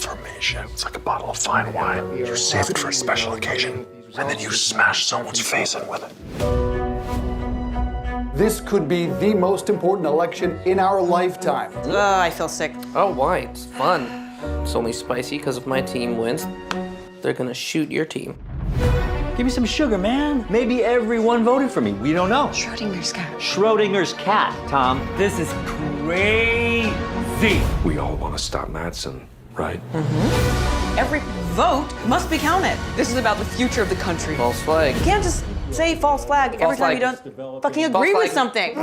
transformation. It's like a bottle of fine wine. You save it for a special occasion, and then you smash someone's face in with it. This could be the most important election in our lifetime. I feel sick. Oh, why? It's fun. It's only spicy because if my team wins, they're gonna shoot your team. Give me some sugar, man. Maybe everyone voted for me. We don't know. Schrodinger's cat. Schrodinger's cat, Tom. This is crazy. We all want to stop Madsen, right? Every vote must be counted. This is about the future of the country. False flag. You can't just say false flag every time you don't fucking agree with something.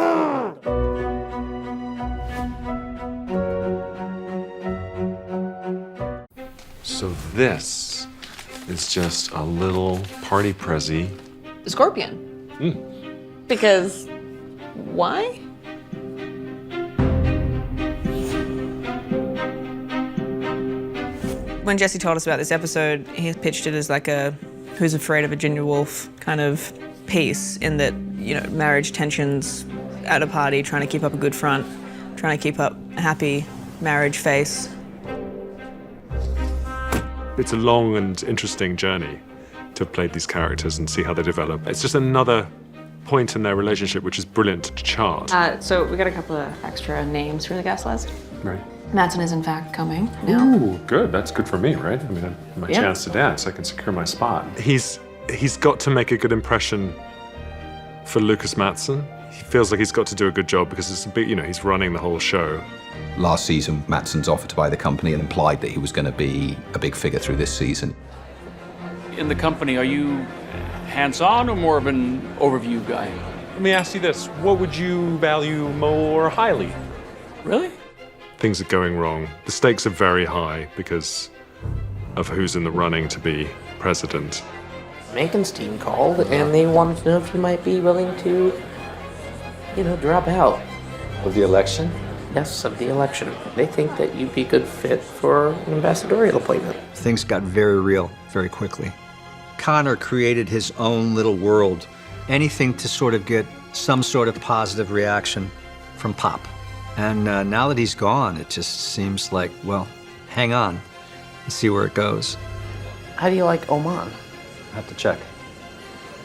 So this is just a little party prezi. Scorpion. Because why? When Jesse told us about this episode, he pitched it as like a Who's Afraid of Virginia Woolf kind of piece, in that, you know, marriage tensions at a party, trying to keep up a good front, trying to keep up a happy marriage face. It's a long and interesting journey to have played these characters and see how they develop. It's just another point in their relationship which is brilliant to chart. So we got a couple of extra names for the guest list. Right. Madsen is in fact coming now. Ooh, good. That's good for me, right? I mean, my chance to dance. I can secure my spot. He's got to make a good impression for Lucas Madsen. He feels like he's got to do a good job because it's a bit, you know, he's running the whole show. Last season, Madsen's offered to buy the company and implied that he was going to be a big figure through this season. In the company, are you hands-on or more of an overview guy? Let me ask you this. What would you value more highly? Really? Things are going wrong. The stakes are very high because of who's in the running to be president. Megan's team called, and they wanted to know if you might be willing to, you know, drop out. Of the election? Yes, of the election. They think that you'd be a good fit for an ambassadorial appointment. Things got very real very quickly. Connor created his own little world. Anything to sort of get some sort of positive reaction from Pop. And now that he's gone, it just seems like, well, hang on and see where it goes. How do you like Oman? I have to check.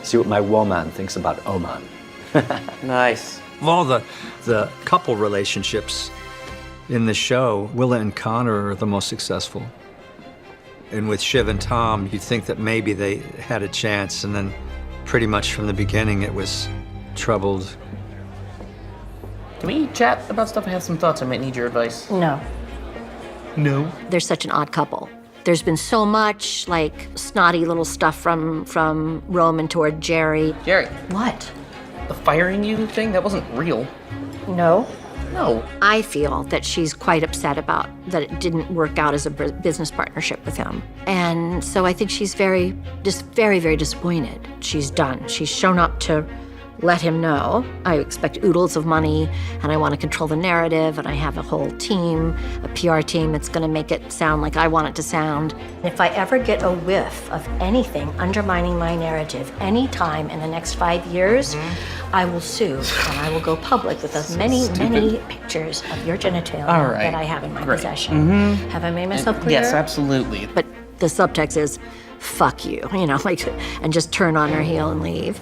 See what my woman thinks about Oman. Nice. Of all the couple relationships in the show, Willa and Connor are the most successful. And with Shiv and Tom, you'd think that maybe they had a chance, and then pretty much from the beginning it was troubled. Can we chat about stuff? I have some thoughts. I might need your advice. No. No? They're such an odd couple. There's been so much, like, snotty little stuff from Roman toward Jerry. Jerry. What? The firing you thing? That wasn't real. No. No. I feel that she's quite upset about that it didn't work out as a business partnership with him. And so I think she's very, very disappointed. She's done. She's shown up to let him know. I expect oodles of money, and I want to control the narrative, and I have a whole team, a PR team that's going to make it sound like I want it to sound. If I ever get a whiff of anything undermining my narrative any time in the next 5 years, I will sue, and I will go public with as many pictures of your genitalia that I have in my possession. Have I made myself clear? Yes, absolutely. But the subtext is, fuck you, you know, like, and just turn on her heel and leave.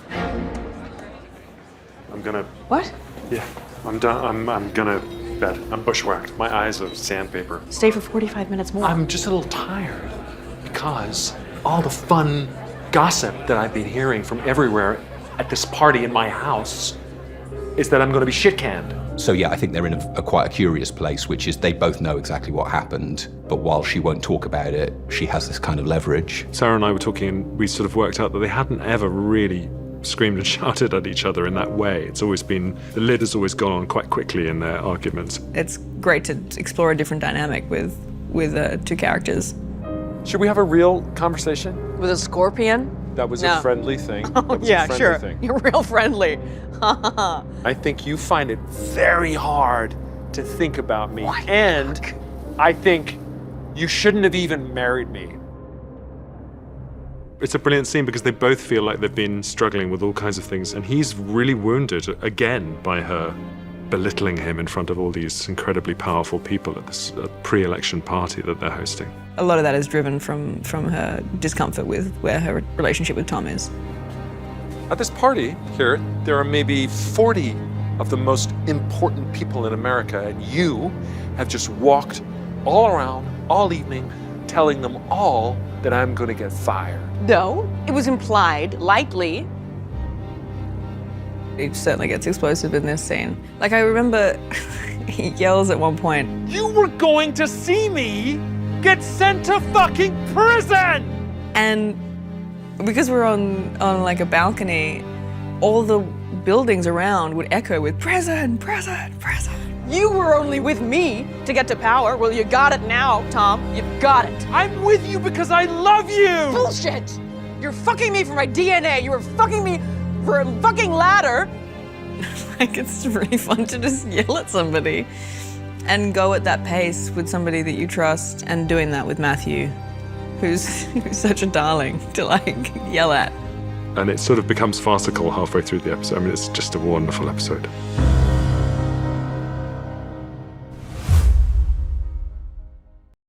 I'm gonna... What? Yeah, I'm done. I'm gonna bed. I'm bushwhacked. My eyes are sandpaper. Stay for 45 minutes more. I'm just a little tired because all the fun gossip that I've been hearing from everywhere at this party in my house is that I'm going to be shit-canned. So yeah, I think they're in quite a curious place, which is they both know exactly what happened, but while she won't talk about it, she has this kind of leverage. Sarah and I were talking, and we sort of worked out that they hadn't ever really screamed and shouted at each other in that way. It's always been, the lid has always gone on quite quickly in their arguments. It's great to explore a different dynamic with two characters. Should we have a real conversation? With a scorpion? That was No. a friendly thing. Oh, That was yeah, a friendly sure. thing. You're real friendly. I think you find it very hard to think about me. And I think you shouldn't have even married me. It's a brilliant scene because they both feel like they've been struggling with all kinds of things, and he's really wounded again by her belittling him in front of all these incredibly powerful people at this pre-election party that they're hosting. A lot of that is driven from her discomfort with where her relationship with Tom is. At this party here, there are maybe 40 of the most important people in America, and you have just walked all around all evening telling them all that I'm going to get fired. No, it was implied, likely. It certainly gets explosive in this scene. Like, I remember he yells at one point, You were going to see me get sent to fucking prison! and because we're on like a balcony, all the buildings around would echo with prison, prison, prison. You were only with me to get to power. Well, you got it now, Tom. You've got it. I'm with you because I love you! Bullshit! You're fucking me for my DNA. You were fucking me for a fucking ladder. Like, it's really fun to just yell at somebody and go at that pace with somebody that you trust, and doing that with Matthew, who's such a darling to like yell at. And it sort of becomes farcical halfway through the episode. I mean, it's just a wonderful episode.